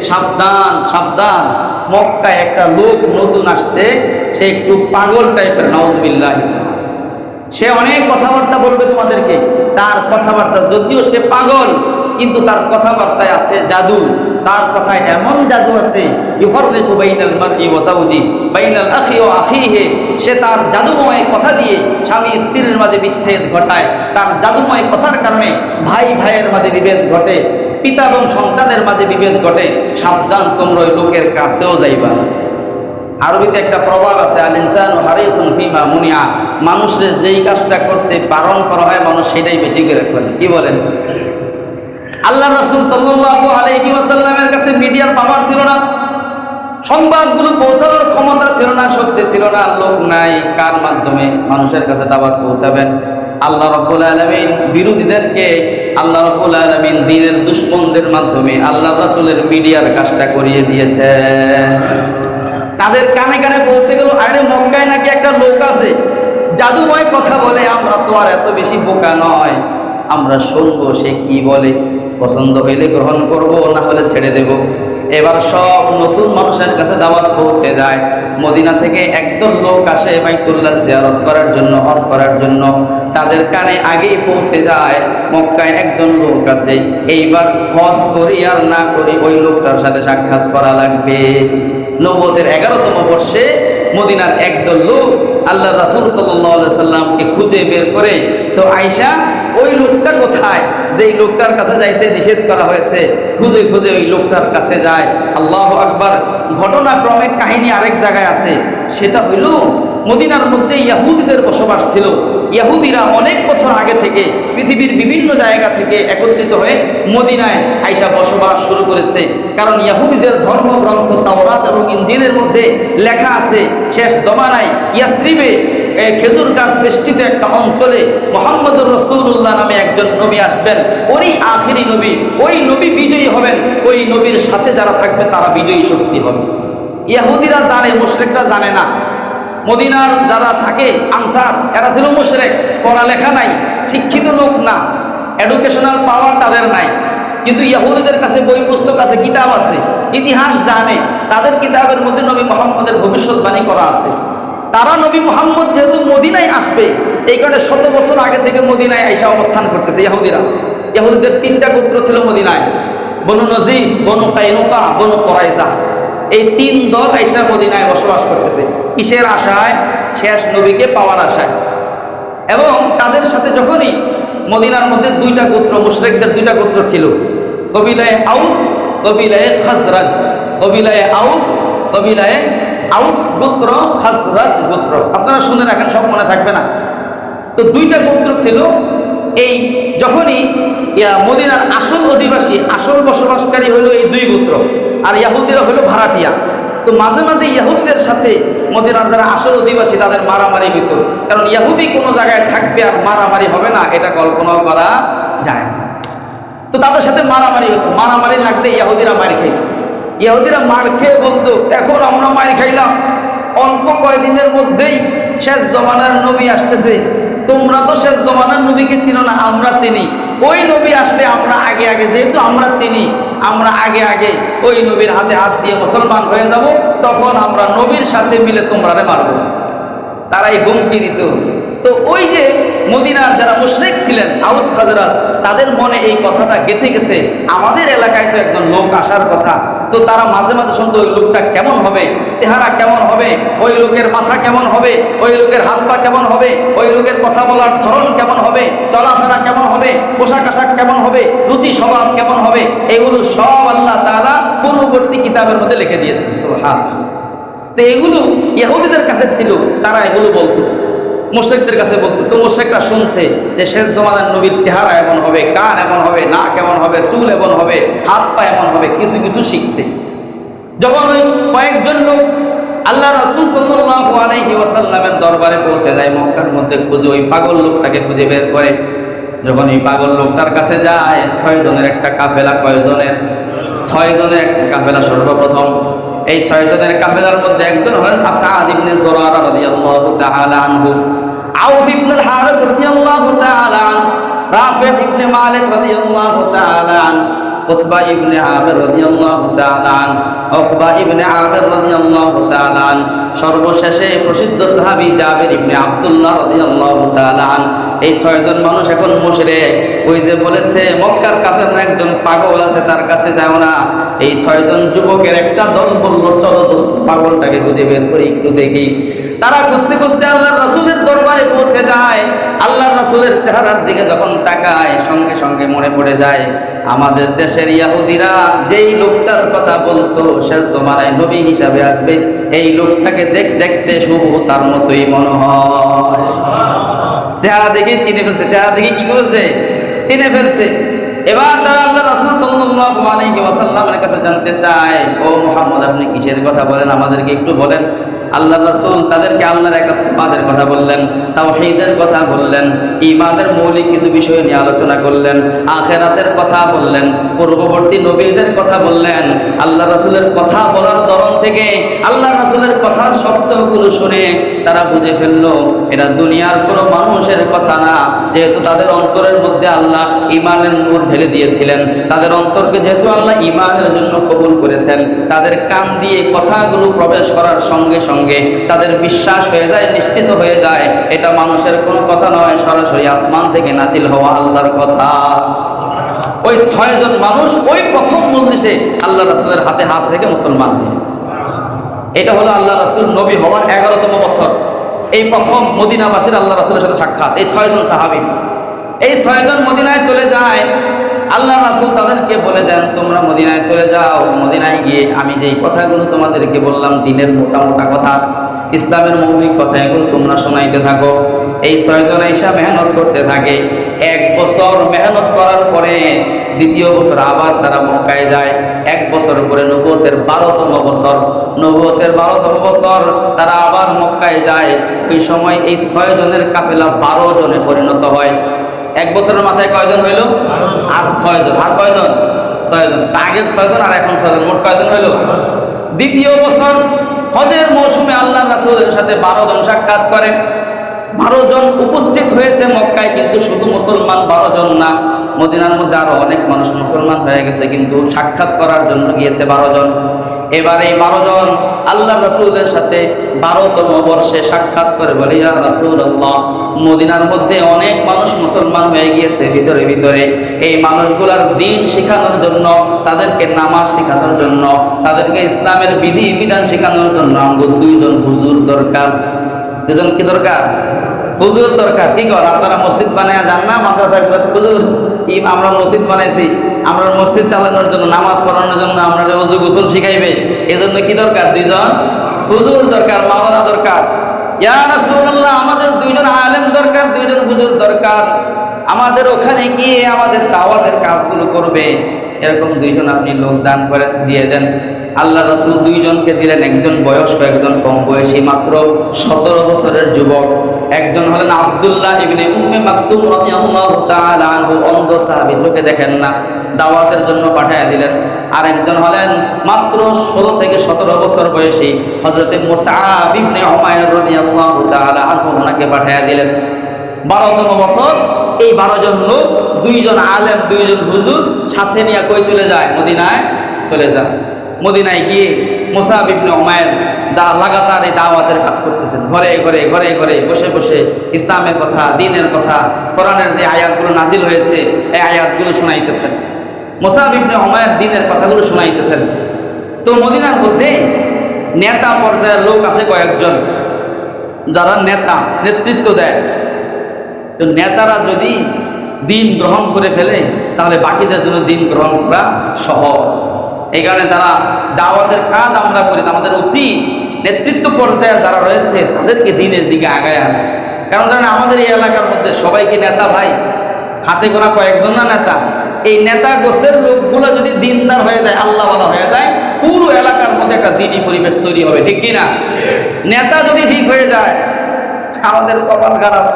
সাবধান সাবধান, মক্কায় একটা লোক নতুন আসছে, সে একটু পাগল টাইপের, নাউজুবিল্লাহ, সে অনেক কথাবার্তা বলবে তোমাদেরকে। তার কথাবার্তা, যদিও সে পাগল, কিন্তু তার কথাবার্তায় আছে জাদু, তার কথায় এমন জাদু আছে, ইউফাররিকু বাইনাল মারই ওয়া যাওজি বাইনাল আখি ওয়া আখিহি, সে তার জাদুময় কথা দিয়ে স্বামী স্ত্রীর মাঝে বিচ্ছেদ ঘটায়, তার জাদুময় কথার কারণে ভাই ভাইয়ের মাঝে বিভেদ ঘটে, পিতা এবং সন্তানের মাঝে বিভেদ ঘটে। সাবধান, তোমরা ওই লোকের কাছেও যাইবা। আরবিতে একটা প্রবাদ আছে, আল ইনসানু হারিসুন ফিমা মুনিয়া, মানুষের যেই কাজটা করতে বারণ করা হয় মানুষ সেটাই বেশি করে করে। কি বলেন? আল্লাহ রাসূল সাল্লাল্লাহু আলাইহি ওয়াসাল্লামের কাছে মিডিয়ার পাওয়ার ছিল না, সংবাদগুলো পৌঁছানোর ক্ষমতা ছিল না, শক্তি ছিল না, লোক নাই, কার মাধ্যমে মানুষের কাছে দাওয়াত পৌঁছাবেন? আল্লাহ রাব্বুল আলামিন বিরোধীদেরকে, আল্লাহ রাব্বুল আলামিন দ্বীনের দুশমনদের মাধ্যমে আল্লাহ রাসূলের মিডিয়ার কাজটা করিয়ে দিয়েছেন। তাদের কানে কানে পৌঁছে গেল, আরে মক্কায় নাকি একটা লোক আছে জাদুময় কথা বলে, আমরা তো আর এত বেশি বোকা নয়, আমরা শুনবো সে কি বলে, পছন্দ হইলে গ্রহণ করব, না হলে ছেড়ে দেব। এবার সব নতুন মানুষের কাছে দাওয়াত পৌঁছে যায়। মদিনা থেকে একদল লোক আসে বাইতুল্লাহ জিয়ারত করার জন্য, হজ করার জন্য, তাদের কানে আগেই পৌঁছে যায় মক্কায় একজন লোক আছে, এইবার হজ করি আর না করি ওই লোকটার সাথে সাক্ষাৎ করা লাগবে। নবুয়তের 11তম বর্ষে মদিনার একদল লোক আল্লাহ রাসূল সাল্লাল্লাহু আলাইহি সাল্লামকে খুঁজে বের করে, তো আয়েশা ওই লোকটা কোথায়, যেই লোকটার কাছে যাইতে নিষেধ করা হয়েছে, খুঁজে খুঁজে ওই লোকটার কাছে যায়। আল্লাহু আকবার। ঘটনাক্রমে কাহিনী আরেক জায়গায় আছে, সেটা হইল মদিনার মধ্যে ইহুদিদের বসবাস ছিল। ইহুদিরা অনেক বছর আগে থেকে পৃথিবীর বিভিন্ন জায়গা থেকে একত্রিত হয়ে মদিনায় আইসা বসবাস শুরু করেছে। কারণ ইহুদিদের ধর্মগ্রন্থ তাওরাত এবং ইনজিলের মধ্যে লেখা আছে শেষ জমানায় ইয়াসরিবে, খেজুর গাছ বেষ্টিত একটা অঞ্চলে মুহাম্মদুর রাসূলুল্লাহ নামে একজন নবী আসবেন, উনি আখিরি নবী, ওই নবী বিজয়ী হবেন, ওই নবীর সাথে যারা থাকবে তারা বিজয়ী শক্তি হবে। ইহুদিরা জানে, মুশরিকরা জানে না। মদিনার যারা থাকে আনসার, এরা ছিল মুশরিক, পড়ালেখা নাই, শিক্ষিত লোক না, এডুকেশনাল পাওয়ার তাদের নাই, কিন্তু ইহুদিদের কাছে বই পুস্তক আছে, কিতাব আছে, ইতিহাস জানে, তাদের কিতাবের মধ্যে নবী মুহাম্মদের ভবিষ্যৎবাণী করা আছে। তারা নবী মুহাম্মদ যেহেতু মদিনায় আসবে, এই কারণে 100 বছর আগে থেকে মদিনায় আইসা অবস্থান করতেছে ইহুদিরা। ইহুদিদের 3টা গোত্র ছিল মদিনায়, বনু নজির, বনু কাইনুকা, বনু কুরাইজা। এই 3 দল আইসা মদিনায় বসবাস করতেছে, কিসের আশায়? শেষ নবীকে পাওয়ার আশায়। এবং তাদের সাথে যখনই মদিনার মধ্যে 2টা গোত্র, মুশরিকদের 2টা গোত্র ছিল, কবিলায়ে আউস, কবিলায়ে খাজরাজ। কবিলায়ে আউস, কবিলায়ে আউস গোত্র, খাজরাজ গোত্র। আপনারা শুনে রাখেন, সব মনে থাকবে না। তো 2টা গোত্র ছিল। এই যখনই মদিনার আসল অধিবাসী, আসল বসবাসকারী হলো এই 2 গোত্র, আর ইহুদিরা হলো ভাড়াটিয়া। তো মাঝে মাঝে ইহুদিদের সাথে মদিনার যারা আসল অধিবাসী তাদের মারামারি হইত, কারণ ইহুদি কোনো জায়গায় থাকবে আর মারামারি হবে না, এটা কল্পনাও করা যায় না। তো তাদের সাথে মারামারি হতো, মারামারি লাগলে ইহুদিরা মার খাইত। ইহুদিরা মার খেয়ে বলতো, এখন আমরা মার খাইলাম, অল্প কয়েকদিনের মধ্যেই শেষ জমানার নবী আসতেছে, তোমরা তো শেষ জমানার নবীকে চিনো না, আমরা চিনি, ওই নবী আসলে আমরা আগে আগে, যেহেতু আমরা চিনি, আমরা আগে আগে ওই নবীর হাতে হাত দিয়ে মুসলমান হয়ে যাব, তখন আমরা নবীর সাথে মিলে তোমরা মারব। তারাই হুমকি দিত। তো ওই যে মদিনার যারা মুশরিক ছিলেন, আউস খাজরাজ, তাদের মনে এই কথাটা গেঁথে গেছে, আমাদের এলাকায় তো একজন লোক আসার কথা। তো তারা মাঝে মাঝে শুনতো ওই লোকটা কেমন হবে, চেহারা কেমন হবে, ওই লোকের মাথা কেমন হবে, ওই লোকের হাত পা কেমন হবে, ওই লোকের কথা বলার ধরন কেমন হবে, চলাফেরা কেমন হবে, পোশাক আশাক কেমন হবে, রুচি স্বভাব কেমন হবে, এগুলো সব আল্লাহ তাআলা পূর্ববর্তী কিতাবের মধ্যে লিখে দিয়েছেন। সুবহানাল্লাহ। তো এগুলো ইহুদিদের কাছে ছিল, তারা এগুলো বলতো, মুশরিকদের কাছে বলতো। তো মুশরিকরা শুনছে যে শেষ জমানার নবীর চেহারা এমন হবে, কান এমন হবে, নাক এমন হবে, চুল এমন হবে, হাত পা এমন হবে, কিছু কিছু শিখছে। যখন ওই কয়েকজন লোক আল্লাহ রাসূল সাল্লাল্লাহু আলাইহি ওয়াসাল্লামের দরবারে পৌঁছে যায়, মক্কার মধ্যে খুঁজে ওই পাগল লোকটাকে খুঁজে বের করে। যখন এই পাগল লোকটার কাছে যায়, 6 জনের একটা কাফেলা, কয়জনের? 6 জনের একটা কাফেলা সর্বপ্রথম। এই 6 জনের কাফেলার মধ্যে একজন হলেন আসাদ ইবনে জুরারা রাদিয়াল্লাহু তাআলা আনহু, আউফ ইবনে আল হারিস রাদিয়াল্লাহু তাআলা আনহু, রাফি ইবনে মালিক রাদিয়াল্লাহু তাআলা আনহু, উতবা ইবনে আমির রাদিয়াল্লাহু তাআলা আন, উকবা ইবনে আমির রাদিয়াল্লাহু তাআলা আন, সর্বশেষে প্রসিদ্ধ সাহাবী জাবির ইবনে আব্দুল্লাহ রাদিয়াল্লাহু তাআলা আন। এই 6 জন মানুষ এখন মুশরিক। ওই যে বলেছে মক্কার কাফেররা একজন পাগল আছে, তার কাছে যাও না। এই 6 জন যুবকের একটা দল বলল, চলো দোস্ত পাগলটাকে খুঁজে বের করি, একটু দেখি। তারা খুঁজতে খুঁজতে আল্লাহর রাসূলের দরবারে পৌঁছে যায়। আল্লাহর রাসূলের চেহারার দিকে যখন তাকায়, সঙ্গে সঙ্গে মনে পড়ে যায় আমাদের দেশের ইহুদিরা যেই লোকটার কথা বলতো শেষ জমানায় নবী হিসাবে আসবে, এই লোকটাকে দেখতে শুভ তার মতোই মনে হয়। চেহারা দেখে চিনে ফেলছে, চেহারা দেখে কি করছে, চিনে ফেলছে। এবার তারা আল্লাহ রাসূল সাল্লাল্লাহু আলাইহি ওয়াসাল্লামের কাছে জানতে চায়, ও মুহাম্মদ আপনি কিসের কথা বলেন, আমাদেরকে একটু বলেন। আল্লাহ রাসূল তাদেরকে আল্লাহর একাত্মবাদের কথা বললেন, তাওহীদের কথা বললেন, ঈমানের মৌলিক কিছু বিষয় নিয়ে আলোচনা করলেন, আখিরাতের কথা বললেন, পূর্ববর্তী নবীদের কথা বললেন। আল্লাহ রাসূলের কথা বলার ধরন থেকে আল্লাহ রাসূলের কথার শব্দগুলো শুনে তারা বুঝে ফেললো এটা দুনিয়ার কোনো মানুষের কথা না। যেহেতু তাদের অন্তরের মধ্যে আল্লাহ ঈমানের নূর ঢেলে দিয়েছিলেন, তাদের অন্তরকে যেহেতু আল্লাহ ঈমানের জন্য কবুল করেছেন, তাদের কান দিয়ে কথাগুলো প্রবেশ করার সঙ্গে সঙ্গে তাদের বিশ্বাস হয়ে যায়, নিশ্চিত হয়ে যায় এটা মানুষের কোনো কথা নয়, সরাসরি আসমান থেকে নাজিল হওয়া আল্লাহর কথা। ওই 6 জন মানুষ ওই প্রথম মজলিসে আল্লাহ রাসূলের হাতে হাত রেখে মুসলমান হয়। এটা হলো আল্লাহ রাসূল নবী হওয়ার 11তম বছর। এই প্রথম মদিনাবাসীর আল্লাহ রাসূলের সাথে সাক্ষাৎ এই 6 জন সাহাবী। এই 6 জন মদিনায় চলে যায়। আল্লাহ রাসূল তাদেরকে বলে দেন, তোমরা মদিনায় চলে যাও, মদিনায় গিয়ে আমি যেই কথাগুলো তোমাদেরকে বললাম, দ্বীনের মোটা মোটা কথা, ইসলামের মৌলিক কথা, এগুলো তোমরা শোনাইতে থাকো। এই 6 জন আইসা মেহনত করতে থাকে। 1 বছর মেহনত করার পরে দ্বিতীয় বছর আবার তারা মক্কায় যায়। 1 বছর পরে নবুয়তের 12তম বছর, নবুয়তের 12তম বছর তারা আবার মক্কায় যায়। ওই সময় এই 6 জনের কাফেলা 12 জনে পরিণত হয়। 1 বছরের মাথায় কয়জন হইল? আর 6 জন। আর কয়জন? 6 জন। আগের 6 জন আর এখন 6 জন, মোট কয়জন হইল? দ্বিতীয় বছর হজের মৌসুমে আল্লাহ রাসূলের সাথে 12 জন সাক্ষাৎ করে। 12 জন উপস্থিত হয়েছে মক্কায়, কিন্তু শুধু মুসলমান 12 জন না, মদিনার মধ্যে আরো অনেক মানুষ মুসলমান হয়ে গেছে, কিন্তু সাক্ষাৎ করার জন্য গিয়েছে 12 জন। এবার এই 12 জন আল্লাহ রাসূলের সাথে 12তম বর্ষে সাক্ষাৎ করে বলে, ইয়া রাসূলুল্লাহ, মদিনার মধ্যে অনেক মানুষ মুসলমান হয়ে গিয়েছে ভিতরে ভিতরে, এই মানুষগুলার দ্বীন শেখানোর জন্য, তাদেরকে নামাজ শেখানোর জন্য, তাদেরকে ইসলামের বিধি বিধান শেখানোর জন্য আমাদের 2 জন হুজুর দরকার। 2 জন কি দরকার? হুজুর দরকার। কি কর আপনারা মসজিদ বানায় যান না, মাদ্রাসায় হুজুর আমরা মসজিদ বানাইছি, আমরা মসজিদ চালানোর জন্য, নামাজ পড়ানোর জন্য, আমরা ওযু গোসল শিখাইবে, এজন্য কি দরকার? 2 জন হুজুর দরকার, মাওলানা দরকার। ইয়া রাসূলুল্লাহ, আমাদের 2 জন আলেম দরকার, 2 জন হুজুর দরকার, আমাদের ওখানে গিয়ে আমাদের দাওয়াতের কাজগুলো করবে, এরকম 2 জন আপনি লোক দান করে দিয়ে দেন। আল্লাহ রাসূল 2 জনকে দিলেন, একজন বয়স্ক, একজন কম বয়সী, মাত্র 17 বছরের যুবক। একজন হলেন আব্দুল্লাহ ইবনে উম্মে মাকতুম রাদিয়াল্লাহু তাআলা আনহু, অন্ধ সাহাবী, চোখে দেখেন না, দাওয়াতের জন্য পাঠিয়ে দিলেন। আর একজন হলেন মাত্র 16 থেকে 17 বছর বয়সী হযরতে মুসআব ইবনে উমাইর রাদিয়াল্লাহু তাআলা আনহু, ওনাকে পাঠিয়ে দিলেন। 12তম বছর এই 12 জন লোক, 2 জন আলেম, 2 জন হুজুর সাথে নিয়ে কই চলে যায়? মদিনায় চলে যায়। মদিনায় গিয়ে মুসআব ইবনে উমাইর লাগাতার এই দাওয়াতের কাজ করতেছেন, ঘরে ঘরে ঘরে ঘরে বসে বসে ইসলামের কথা, দ্বীনের কথা, কোরআনের যে আয়াতগুলো নাজিল হয়েছে এই আয়াতগুলো শোনাইতেছেন। মুসআব ইবনে উমাইর দ্বীনের কথাগুলো শোনাইতেছেন। তো মদিনার মধ্যে নেতা পর্যায়ের লোক আছে কয়েকজন, যারা নেতা, নেতৃত্ব দেয়। তো নেতারা যদি দ্বীন গ্রহণ করে ফেলে, তাহলে বাকিদের জন্য দ্বীন গ্রহণ করা সহজ। এই কারণে তারা দাওয়াতের কাজ আমরা করি, আমাদের উচিত নেতৃত্ব পর্যায়ে যারা রয়েছে তাদেরকে দ্বীনের দিকে আগায় আনা। কারণ জানেন, আমাদের এই এলাকার মধ্যে সবাই কি নেতা? ভাই, হাতে গোনা কয়েকজন না নেতা। এই নেতা গোষ্ঠীর লোকগুলো যদি দ্বীনদার হয়ে যায়, আল্লাহওয়ালা হয়ে যায়, পুরো এলাকার মধ্যে একটা দ্বীনী পরিবেশ তৈরি হবে, ঠিক কি না? নেতা যদি ঠিক হয়ে যায়, আমাদের কপাল খারাপ,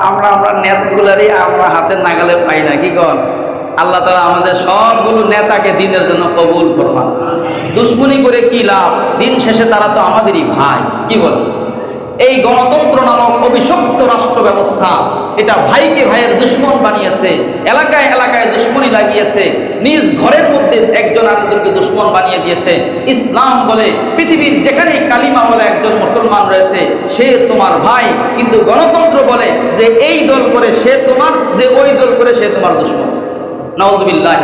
আমরা নেতাগুলারই আমরা হাতের নাগালে পাই না। কি কর? আল্লাহ তাআলা আমাদের সবগুলো নেতাকে দ্বীনের জন্য কবুল ফরমান। দুশ্মনী করে কি লাভ? দিন শেষে তারা তো আমাদেরই ভাই। কি বল? এই গণতন্ত্র নামক অভিশপ্ত রাষ্ট্র ব্যবস্থা, এটা ভাইকে ভাইয়ের দুশ্মন বানিয়েছে, এলাকায় এলাকায় দুশ্মনী লাগিয়েছে, নিজ ঘরের মধ্যে একজন আরেকজনকে দুশ্মন বানিয়ে দিয়েছে। ইসলাম বলে পৃথিবীর যেখানেই কালিমা বলে একজন মুসলমান রয়েছে সে তোমার ভাই, কিন্তু গণতন্ত্র বলে যে এই দল করে সে তোমার, যে ওই দল করে সে তোমার দুশ্মন। নাউযুবিল্লাহ।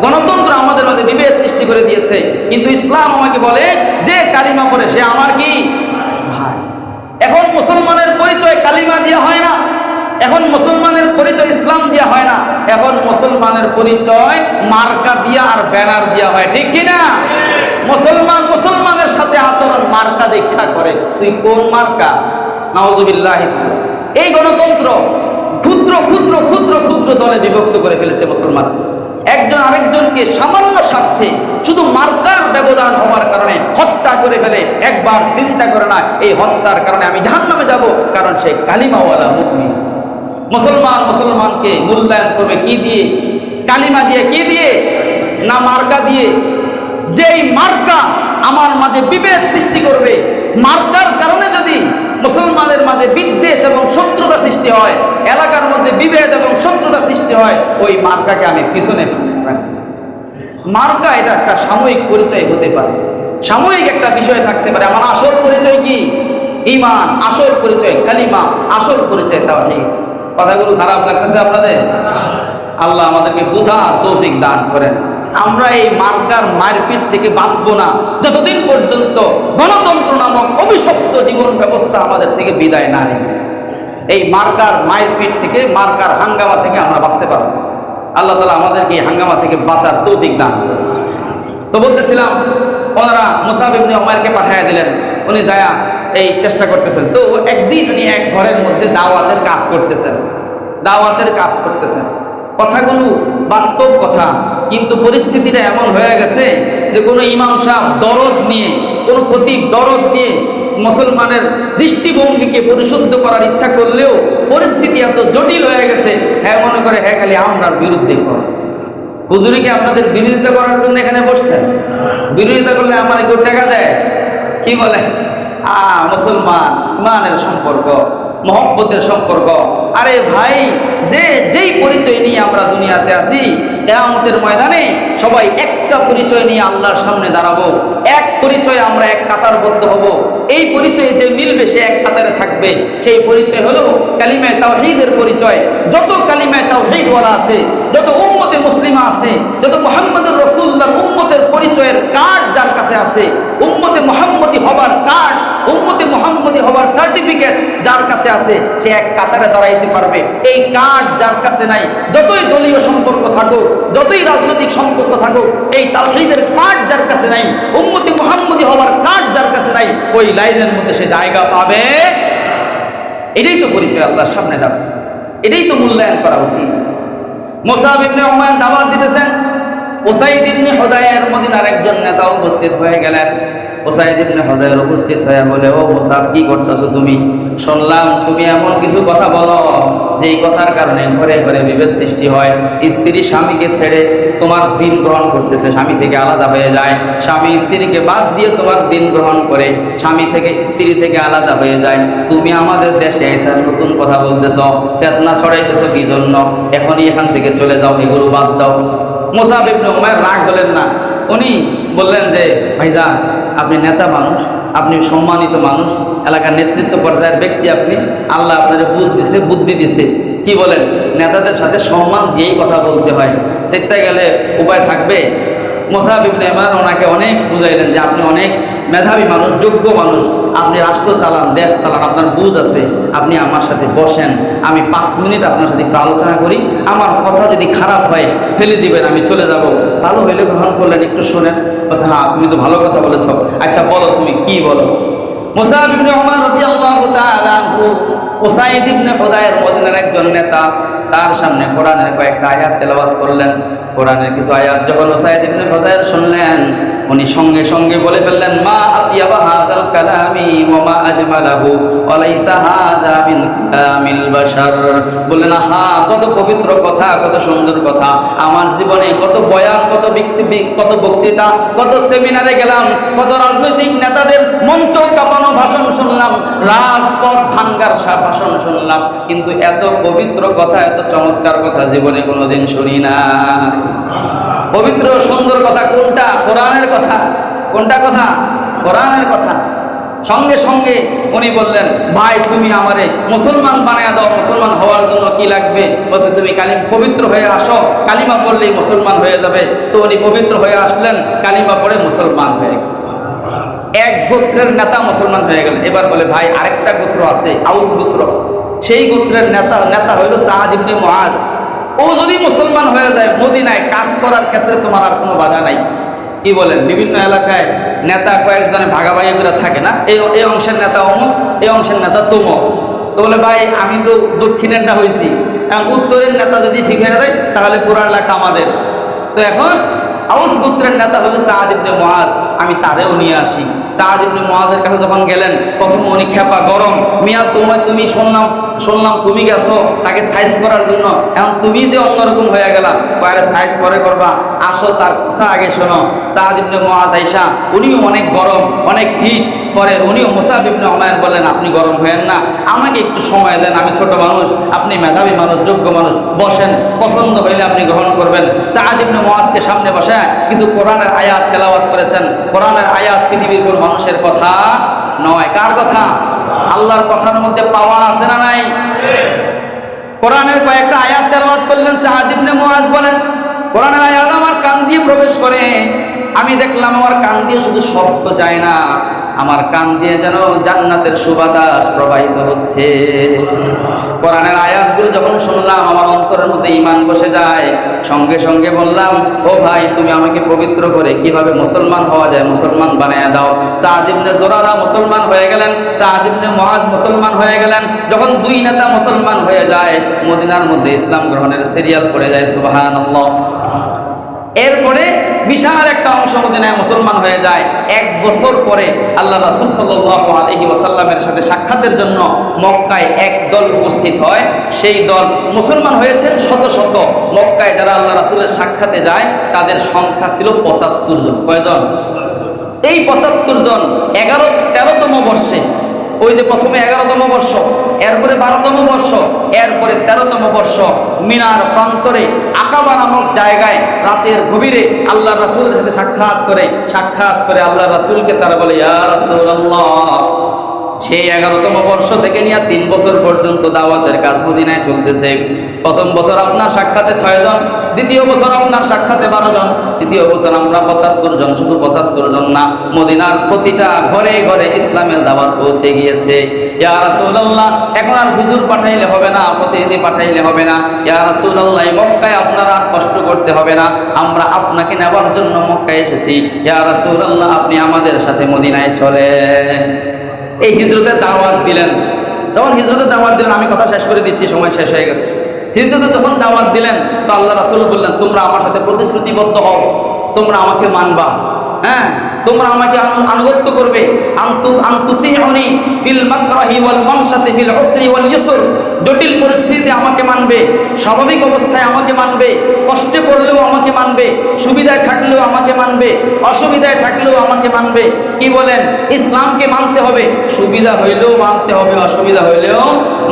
গণতন্ত্র আমাদের মধ্যে বিভেদ সৃষ্টি করে দিয়েছে, কিন্তু ইসলাম আমাকে বলে যে কালিমা পড়ে সে আমার কি ভাই। এখন মুসলমানের পরিচয় কালিমা দিয়া হয় না, এখন মুসলমানের পরিচয় ইসলাম দিয়া হয় না, এখন মুসলমানের পরিচয় মার্কা দিয়া আর ব্যানার দিয়া হয়, ঠিক কিনা? মুসলমান মুসলমানের সাথে আচরণ মার্কা দীক্ষা করে, তুই কোন মার্কা? নাউযুবিল্লাহ। এই গণতন্ত্র ক্ষুদ্র ক্ষুদ্র ক্ষুদ্র ক্ষুদ্র দলে বিভক্ত করে ফেলেছে মুসলমান। একজন আরেকজনকে সামান্য স্বার্থে শুধু মার্কার ব্যবধান হওয়ার কারণে হত্যা করে ফেলে, একবার চিন্তা করে না এই হত্যার কারণে আমি জাহান্নামে যাব, কারণ সে কালিমাওয়ালা মুমিন। মুসলমান মুসলমানকে মূল্যায়ন করবে কি দিয়ে? কালিমা দিয়ে। কি দিয়ে? না মার্কা দিয়ে। যেই মার্কা আমার মাঝে বিভেদ সৃষ্টি করবে, মার্কার কারণে যদি মুসলমানের মাঝে বিদ্বেষ এবং শত্রুতা সৃষ্টি হয়, এলাকার মধ্যে বিভেদ এবং শত্রুতা সৃষ্টি হয়, ওই মার্কাকে আমি পিছনে ফেলি। মার্কা এটা একটা সাময়িক পরিচয় হতে পারে, সাময়িক একটা বিষয় থাকতে পারে। আমার আসল পরিচয় কি? ঈমান। আসল পরিচয় কালিমা, আসল পরিচয় তাওহীদ। কথাগুলো খারাপ লাগতেছে আপনাদের? আল্লাহ আমাদেরকে বুঝার তৌফিক দান করেন। আমরা এই মার্কার মারপিট থেকে বাঁচবো না যতদিন পর্যন্ত গণতন্ত্র নামক অভিশপ্ত জীবন ব্যবস্থা আমাদের থেকে বিদায় না নেবে। এই মার্কার মারপিট থেকে, মার্কার হাঙ্গামা থেকে আমরা বাঁচতে পারবো। আল্লাহ তাআলা আমাদেরকে এই হাঙ্গামা থেকে বাঁচার তৌফিক দান করেন। তো বলতেছিলাম, ওনারা মুসাব ইবনে উমাইরকে পাঠিয়ে দিলেন, উনি যায়া এই চেষ্টা করতেছেন। তো একদিন উনি এক ঘরের মধ্যে দাওয়াতের কাজ করতেছেন, দাওয়াতের কাজ করতেছেন। কথাগুলো বাস্তব কথা, কিন্তু পরিস্থিতিটা এমন হয়ে গেছে যে কোনো ইমাম সাহেব দরদ নিয়ে, কোনো খতিব দরদ নিয়ে মুসলমানের দৃষ্টিভঙ্গিকে পরিশুদ্ধ করার ইচ্ছা করলেও পরিস্থিতি এত জটিল হয়ে গেছে, হ্যাঁ মনে করে হ্যাঁ খালি আমরার বিরুদ্ধে করে। হুজুরিকে আপনাদের বিরোধিতা করার জন্য এখানে বসছেন, বিরোধিতা করলে আমার কেউ টাকা দেয়? কি বলে? মুসলমান ইমানের সম্পর্ক, মহব্বতের সম্পর্ক। আরে ভাই, যেই পরিচয় নিয়ে আমরা দুনিয়াতে আসি, কিয়ামতের ময়দানে সবাই একটা পরিচয় নিয়ে আল্লাহর সামনে দাঁড়াবো, এক পরিচয়, আমরা এক কাতারবদ্ধ হব। এই পরিচয়ে যে মিলবে সে এক কাতারে থাকবে। সেই পরিচয় হলো কালিমায়ে তাওহীদের পরিচয়। যত কালিমায়ে তাওহীদ ওয়ালা আছে, যত উম্মতে মুসলিমা আছে, যত মুহাম্মদুর রাসূলুল্লাহর উম্মতের পরিচয়ের কার্ড যার কাছে আছে, উম্মতে মুহাম্মদী হবার কার্ড, উম্মতে মুহাম্মদী হবার সার্টিফিকেট যার কাছে আছে, সে এক কাতারে দাঁড়াইতে পারবে। এই কার্ড যার কাছে নাই, যতই দলীয় সম্পর্ক থাকুক, যতই রাজনৈতিক সম্পর্ক থাকুক, এই তাওহীদের কার্ড যার কাছে নাই, উম্মতে মুহাম্মদী হবার কার্ড যার কাছে নাই, ওই লাইনের মধ্যে সে জায়গা পাবে। এটাই তো পরিচয় আল্লাহর সামনে দাঁড়ানো, এটাই তো মূল্যায়ন করা উচিত। মুসাব ইবনে উমাইর দাওয়াত দিতেছেন, উসাইদ ইবনে হুদায়র মদিনার একজন নেতা উপস্থিত হয়ে গেলেন। উসাইদ ইবনে হুদায়র উপস্থিত হয়ে বলে, ও মুসাব, কি করতেছো তুমি? শুনলাম তুমি এমন কিছু কথা বলো যেই কথার কারণে ঘরে ঘরে বিভেদ সৃষ্টি হয়। স্ত্রী স্বামীকে ছেড়ে তোমার দিন গ্রহণ করতেছে, স্বামী থেকে আলাদা হয়ে যায়। স্বামী স্ত্রীকে বাদ দিয়ে তোমার দিন গ্রহণ করে, স্বামী থেকে স্ত্রী থেকে আলাদা হয়ে যায়। তুমি আমাদের দেশে এসে নতুন কথা বলতেছ, ফিতনা ছড়াইতেছ কি জন্য? এখনই এখান থেকে চলে যাও, এগুলো বাদ দাও। মুসাব ইবনে উমাইর রাগ হলেন না, উনি বললেন যে ভাইজান, আপনি নেতা মানুষ, আপনি সম্মানিত মানুষ, এলাকার নেতৃত্ব পর্যায়ের ব্যক্তি, আপনি, আল্লাহ আপনাদের বুদ্ধি দিছে। কি বলেন? নেতাদের সাথে সম্মান দিয়েই কথা বলতে হয়, সেটা গেলে উপায় থাকবে? মুসাব ইবনে উমাইর ওনাকে অনেক বুঝাইলেন যে আপনি অনেক মেধাবী মানুষ, যোগ্য মানুষ, আপনি রাষ্ট্র চালান, দেশ চালান, আপনার বুঝ আছে, আপনি আমার সাথে বসেন, আমি 5 মিনিট আপনার সাথে একটু আলোচনা করি, আমার কথা যদি খারাপ হয় ফেলে দিবেন, আমি চলে যাব। ভালো হইলে গ্রহণ করলেন, একটু শোনেন। বলছে, হ্যাঁ তুমি তো ভালো কথা বলেছ, আচ্ছা বলো তুমি কি বলো। মুসাব ইবনে উমাইর রাদিয়াল্লাহু তাআলা আনহু, উসাইদ ইবনে হুদায়র মদিনার একজন নেতা, তার সামনে কোরআনের কয়েকটা আয়াত তেলাওয়াত করলেন। কোরআনের কিছু আয়াত যখন উসাইদ ইবনে হুদায়র শুনলেন, উনি সঙ্গে সঙ্গে বলে ফেললেন, মা আতিয়াবা হাযাল কালামি ওয়া মা আজমালাহু ওয়া লাইসা হাযা মিন কালামিল বাশার। বললেন, আহা কত পবিত্র কথা, কত সুন্দর কথা। আমার জীবনে কত বয়ান, কত বক্তৃতা, কত সেমিনারে গেলাম, কত রাজনৈতিক নেতাদের মঞ্চ কাঁপানো ভাষণ শুনলাম, রাজপথ ভাঙ্গার ভাষণ শুনলাম, কিন্তু এত পবিত্র কথা, এত চমৎকার কথা জীবনে কোনোদিন শুনি না। পবিত্র সুন্দর কথা কোনটা? কোরআনের কথা। কোনটা কথা? কোরআনের কথা। সঙ্গে সঙ্গে উনি বললেন, ভাই তুমি আমারে মুসলমান বানায় দাও। মুসলমান হওয়ার জন্য কি লাগবে? বলছে, তুমি পবিত্র হয়ে আসো, কালিমা পড়লেই মুসলমান হয়ে যাবে। তো উনি পবিত্র হয়ে আসলেন, কালিমা পড়ে মুসলমান হয়ে গেলেন। এক গোত্রের নেতা মুসলমান হয়ে গেলেন। এবার বলে, ভাই আরেকটা গোত্র আছে, আউস গোত্র। সেই গোত্রের নেতা হইল সাদ ইবনে মুআজ। ও যদি মুসলমান হয়ে যায়, মদিনায় কাজ করার ক্ষেত্রে তোমার আর কোনো বাধা নাই। কি বলেন? বিভিন্ন এলাকায় নেতা কয়েকজনে ভাগাভাগি করে থাকে না, এই অংশের নেতা অমুক, এই অংশের নেতা তমুক। তো বলে, ভাই আমি তো দক্ষিণেরটা হয়েছি, কারণ উত্তরের নেতা যদি ঠিক হয়ে যায় তাহলে পুরো এলাকা আমাদের। তো এখন আউস গোত্রের নেতা হলো সাদ ইবনে মুআজ, আমি তারেও নিয়ে আসি। সাদ ইবনে মুআজের কাছে যখন গেলেন, প্রথম উনি খেপা গরম, মিয়া তুমি শুনলাম তুমি গেছো তাকে সাইজ করার জন্য, এখন তুমি যে অন্যরকম হয়ে গেলা, কয়েকটা সাইজ পরে করবা, আসো তার কথা আগে শোনো। সাদ ইবনে মুআজ আইসা, উনিও অনেক গরম, অনেক হিট। পরে উনিও মুসাব ইবনে উমাইর বলেন, আপনি গরম হয়েন না, আমাকে একটু সময় দেন, আমি ছোট মানুষ, আপনি মেধাবী মানুষ, যোগ্য মানুষ, বসেন, পছন্দ হইলে আপনি গ্রহণ করবেন। সাদ ইবনে মুআজকে সামনে বসে কিছু কোরআনের আয়াত তেলাওয়াত করেছেন। কোরআনের আয়াত পৃথিবীর কোন মানুষের কথা নয়। কার কথা? আল্লাহর কথার মধ্যে পাওয়ার আছে না নাই? কোরআনের কয়েকটা আয়াত তেলাওয়াত করলেন। সাদ ইবনে মুআজ বলেন, কোরআনের আয়াত আমার কান দিয়ে প্রবেশ করে, আমি দেখলাম আমার কান দিয়ে শুধু শব্দ যায় না, আমার কান দিয়ে যেন জান্নাতের সুবাতাস প্রবাহিত হচ্ছে। কোরআনের আয়াতগুলো যখন শুনলাম, আমার অন্তরের মধ্যে ঈমান বসে যায়। সঙ্গে সঙ্গে বললাম, ও ভাই তুমি আমাকে পবিত্র করে কিভাবে মুসলমান হওয়া যায় মুসলমান বানায় দাও। সাদ ইবনে জুরারা মুসলমান হয়ে গেলেন, সাদ ইবনে মুআজ মুসলমান হয়ে গেলেন। যখন দুই নেতা মুসলমান হয়ে যায়, মদিনার মধ্যে ইসলাম গ্রহণের সিরিয়াল পড়ে যায়। সুবহানাল্লাহ। এরপরে বিশাল একটা অংশ মদিনায় মুসলমান হয়ে যায়। এক বছর পরে আল্লাহ রাসূল সাল্লাল্লাহু আলাইহি ওয়াসাল্লামের সাথে সাক্ষাতের জন্য মক্কায় এক দল উপস্থিত হয়। সেই দল মুসলমান হয়েছেন শত শত। মক্কায় যারা আল্লাহ রাসূলের সাক্ষাতে যায় তাদের সংখ্যা ছিল ৭৫ জন। কয়জন? এই ৭৫ জন ১১-১৩তম বর্ষে, ওই যে প্রথমে ১১তম বর্ষ, এরপরে 12তম বর্ষ, এরপরে 13তম বর্ষ, মিনার প্রান্তরে আকাবা নামক জায়গায় রাতের গভীরে আল্লাহ রাসূলের সাথে সাক্ষাৎ করে আল্লাহ রাসূলকে তারা বলে, ইয়া রাসূলুল্লাহ। সেই 11তম বর্ষ থেকে নিয়ে 3 বছর পর্যন্ত দাওয়াতের কাজ মদিনায় চলতেছে। প্রথম বছর আপনার সাক্ষাতে 6 জন, দ্বিতীয় বছর আপনার সাক্ষাতে 12 জন, তৃতীয় বছর আমরা 75 জন। শুধু 75 জন না, মদিনার প্রতিটা ঘরে ঘরে ইসলামের দাওয়াত পৌঁছে গিয়েছে। ইয়া রাসূলুল্লাহ, এখন আর হুজুর পাঠাইলে হবে না, প্রতিনিধি পাঠাইলে হবে না। ইয়া রাসূলুল্লাহ, মক্কায় আপনারা কষ্ট করতে হবে না, আমরা আপনাকে নেওয়ার জন্য মক্কায় এসেছি। ইয়া রাসূলুল্লাহ, আপনি আমাদের সাথে মদিনায় চলেন। এই হিজরতের দাওয়াত দিলেন। যখন হিজরতের দাওয়াত দিলেন, আমি কথা শেষ করে দিচ্ছি, সময় শেষ হয়ে গেছে। হিজরতে যখন দাওয়াত দিলেন, তো আল্লাহ রাসূল বললেন, তোমরা আমার সাথে প্রতিশ্রুতিবদ্ধ হও, তোমরা আমাকে মানবা, হ্যাঁ, তোমরা আমাকে আনুগত্য করবে। আনতুতিউনি ফিল মাকরাহি ওয়াল মানশাতি ফিল উসরি ওয়াল ইসর। জটিল পরিস্থিতিতে আমাকে মানবে, স্বাভাবিক অবস্থায় আমাকে মানবে, কষ্টে পড়লেও আমাকে মানবে, সুবিধায় থাকলেও আমাকে মানবে, অসুবিধায় থাকলেও আমাকে মানবে। কি বলেন? ইসলামকে মানতে হবে, সুবিধা হইলেও মানতে হবে, অসুবিধা হইলেও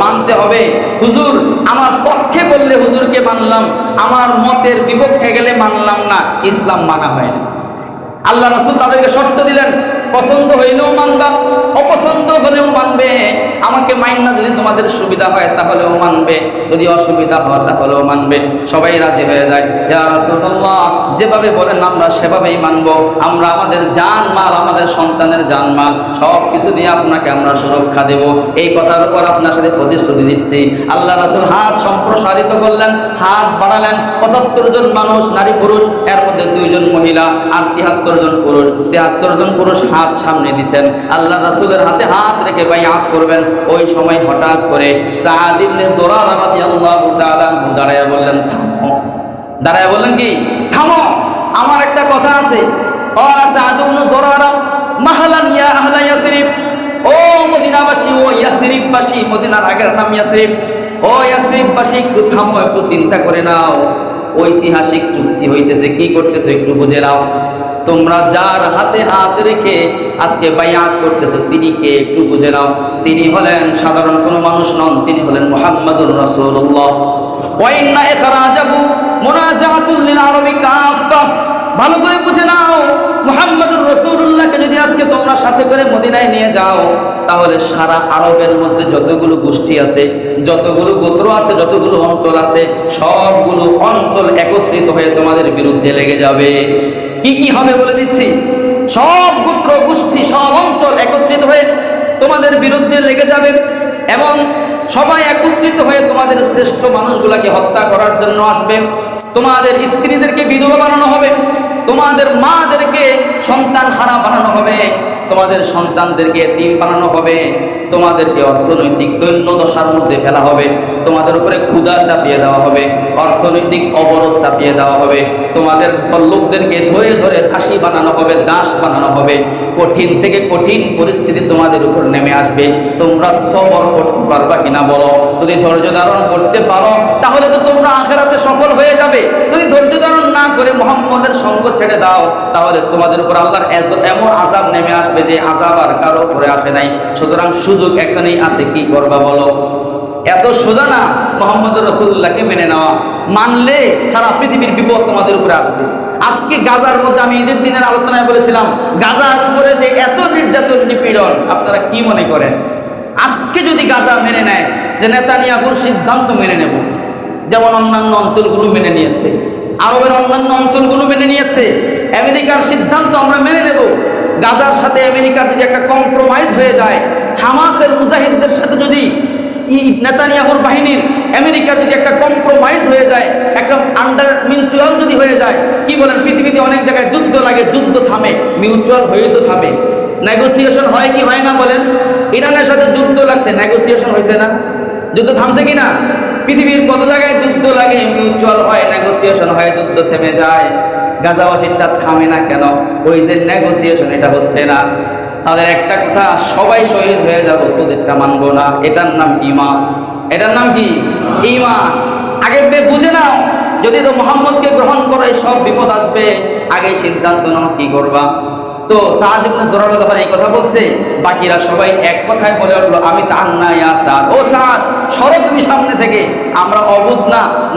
মানতে হবে। হুজুর আমার পক্ষে বললে হুজুরকে মানলাম, আমার মতের বিপক্ষে গেলে মানলাম না। ইসলাম মানা হয় না। আল্লাহ রাসূল তাদেরকে শর্ত দিলেন, পছন্দ হইলেও মানবা, অপছন্দ হলেও মানবে। আমাকে মাইন্না যদি তোমাদের সুবিধা হয় তাহলেও মানবে, যদি অসুবিধা হয় তাহলেও মানবে। সবাই রাজি হয়ে যায়। ইয়া রাসূলুল্লাহ, যেভাবে বলেন আমরা সেভাবেই মানব। আমরা আমাদের জান মাল, আমাদের সন্তানের জান মাল সব কিছু দিয়ে আপনাকে আমরা সুরক্ষা দেব, এই কথার উপর আপনার সাথে প্রতিশ্রুতি দিচ্ছি। আল্লাহ রাসূল হাত সম্প্রসারিত করলেন, হাত বাড়ালেন। ৭৫ জন মানুষ, নারী পুরুষ, এর মধ্যে 2 জন মহিলা আর ৭৩ জন পুরুষ। ৭৩ জন পুরুষ হাত সামনে দিচ্ছেন, আল্লাহ রাসূলের হাতে হাত রেখে বাইআত করবেন। ওই সময় হঠাৎ করে সাদ ইবনে জুরারা রাদিয়াল্লাহু তাআলা দাঁড়ায়া বললেন, থামো। দাঁড়ায় বললেন কি, থামো, আমার একটা কথা আছে। ও মদিনাবাসী, ও ইয়াসরিববাসী, মদিনার আগের নাম ইয়াসরিব, ও ইয়াসরিববাসী একটু থামো, একটু চিন্তা করে নাও। ঐতিহাসিক চুক্তি হইতেছে, কি করতেছো একটু বুঝে নাও। তোমরা যার হাতে হাত রেখে আজকে বায়াত করতেছো তিনি কে একটু বুঝে নাও। তিনি হলেন সাধারণ কোনো মানুষ নন, তিনি হলেন মুহাম্মাদুর রাসূলুল্লাহ। ওয়া ইন্না ইখরাজাহু মুনাযাআতুল লিল আরবি কাফা। ভালো করে বুঝে নাও, মুহাম্মাদুর রাসূলুল্লাহকে যদি আজকে তোমরা সাথে করে মদিনায় নিয়ে যাও, তাহলে সারা আরবের মধ্যে যতগুলো গোষ্ঠী আছে, যতগুলো গোত্র আছে, যতগুলো অঞ্চল আছে, সবগুলো অঞ্চল একত্রিত হয়ে তোমাদের বিরুদ্ধে লেগে যাবে। কি কি হবে বলে দিচ্ছি। সব গোত্র গোষ্ঠী, সব অঞ্চল একত্রিত হয়ে তোমাদের বিরুদ্ধে লেগে যাবে এবং সবাই একত্রিত হয়ে তোমাদের শ্রেষ্ঠ মানুষগুলাকে হত্যা করার জন্য আসবে। তোমাদের স্ত্রীদেরকে বিধবা বানানো হবে, তোমাদের মাদেরকে সন্তান হারা বানানো হবে, তোমাদের সন্তানদেরকে এতিম বানানো হবে, তোমাদেরকে অর্থনৈতিক দৈন্য দশার মধ্যে ফেলা হবে, তোমাদের উপরে ক্ষুধা চাপিয়ে দেওয়া হবে, অর্থনৈতিক অবরোধ চাপিয়ে দেওয়া হবে, তোমাদের লোকদেরকে ধরে ধরে দাসী বানানো হবে, দাস বানানো হবে। কঠিন থেকে কঠিন পরিস্থিতি তোমাদের উপর নেমে আসবে। তোমরা সবর করতে পারবা কিনা বলো? যদি ধৈর্য ধারণ করতে পারো তাহলে তো তোমরা আখিরাতে সফল হয়ে যাবে। যদি ধৈর্য ধারণ না করে মুহাম্মদের সঙ্গ ছেড়ে দাও, তাহলে তোমাদের উপর আল্লাহর এমন আযাব নেমে আসবে যে আযাব আর কারো উপরে আসে নাই। সুতরাং সুযোগ এখানেই আছে, কি করবা বলো? এত সোজা না মুহাম্মদুর রাসূলুল্লাহকে মেনে নেওয়া। মানলে সারা পৃথিবীর বিপদ তোমাদের উপরে আসবে। আজকে গাজার মধ্যে আমি ঈদের দিনের আলোচনায় বলেছিলাম, গাজার উপরে যে এত নির্যাতন নিপীড়ন, আপনারা কি মনে করেন আজকে যদি গাজা মেনে নেয় যে নেতানিয়াহুর সিদ্ধান্ত মেনে নেব, যেমন অন্যান্য অঞ্চলগুলো মেনে নিয়েছে, আরবের অন্যান্য অঞ্চলগুলো মেনে নিয়েছে, আমেরিকার সিদ্ধান্ত আমরা মেনে নেব, গাজার সাথে আমেরিকার যদি একটা কম্প্রোমাইজ হয়ে যায়, হামাসের মুজাহিদদের সাথে যদি নেতানিয়াহুর বাহিনীর আমেরিকার যদি একটা কম্প্রোমাইজ হয়ে যায়, একটা আন্ডার মিউচুয়াল যদি হয়ে যায়, কি বলেন, পৃথিবীতে অনেক জায়গায় যুদ্ধ লাগে, যুদ্ধ থামে, মিউচুয়াল হয়ে তো থামে, নেগোসিয়েশন হয় কি হয় না বলেন? ইরানের সাথে যুদ্ধ লাগছে, নেগোসিয়েশন হয়েছে না? যুদ্ধ থামছে কিনা? পৃথিবীর কত জায়গায় যুদ্ধ লাগে, মিউচুয়াল হয়, নেগোসিয়েশন হয়, যুদ্ধ থেমে যায়। গাজাবাসীটা থামে না কেন? ওই যে নেগোসিয়েশন, এটা হচ্ছে না। তাদের একটা কথা, সবাই শহীদ হয়ে যাবো, তোদেরটা মানবো না। এটার নাম ঈমান। এটার নাম কি? ঈমান। আগে বুঝে নাও, যদি তো মুহাম্মদকে গ্রহণ করো সব বিপদ আসবে। আগে সিদ্ধান্ত নাও কি করবা। তো সাদ ইবনে জুরারা যখন এই কথা বলছে, বাকিরা সবাই এক কথায় বলে উঠলো, আমি তান্না ইয়া সাদ, ও সাদ সরো তুমি সামনে থেকে, আমরা অবুঝ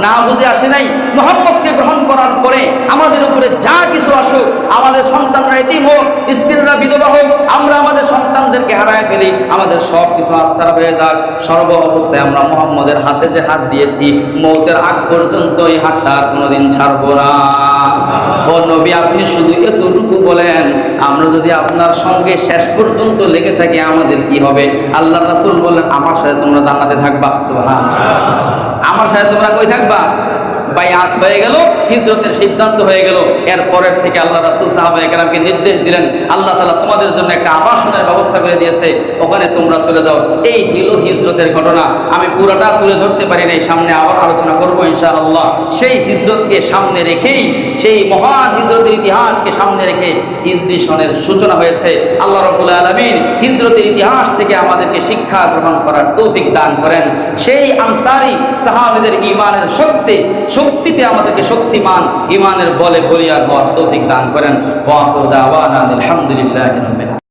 না বুঝে আসে নাই। মুহাম্মদকে গ্রহণ করার পরে আমাদের উপরে যা কিছু আসুক, আমাদের সন্তানরা এতিম হোক, স্ত্রীরা বিধবা হোক, আমরা আমাদের সন্তানদেরকে হারায় ফেলি, আমাদের সব কিছু হাতছাড়া হয়ে যাক, সর্ব অবস্থায় আমরা মুহাম্মদের হাতে যে হাত দিয়েছি, মৌতের আগ পর্যন্ত এই হাতটা আর কোনোদিন ছাড়বো না। ও নবী, আপনি শুধু এতটুকু বলেন, আমরা যদি আপনার সঙ্গে শেষ পর্যন্ত লেগে থাকি আমাদের কি হবে? আল্লাহ রাসূল বললেন, আমার সাথে তোমরা জান্নাতে থাকবা। সুবহানাল্লাহ। আমার সাথে তোমরা কই থাকবা? বায়াত হয়ে গেল, হিজরতের সিদ্ধান্ত হয়ে গেল। এরপরের থেকে আল্লাহ রাসূল সাহাবায়ে কেরামকে নির্দেশ দিলেন, আল্লাহ তাআলা তোমাদের জন্য একটা আবাসনের ব্যবস্থা করে দিয়েছে, ওখানে তোমরা চলে যাও। এই হলো হিজরতের ঘটনা। আমি পুরোটা তুলে ধরতে পারি নাই, সামনে আবার আলোচনা করবো ইনশাআল্লাহ। সেই হিজরতকে সামনে রেখেই, সেই মহান হিজরতের ইতিহাসকে সামনে রেখে হিজরি সনের সূচনা হয়েছে। আল্লাহ রাব্বুল আলামিন হিজরতের ইতিহাস থেকে আমাদেরকে শিক্ষা গ্রহণ করার তৌফিক দান করেন। সেই আনসারী সাহাবীদের ঈমানের শক্তিতে আমাদেরকে শক্তিমান, ঈমানের বলে বলিয়ার হওয়ার তৌফিক দান করেন। ওয়া আখিরু দাওয়ানা আলহামদুলিল্লাহি রাব্বিল আলামিন।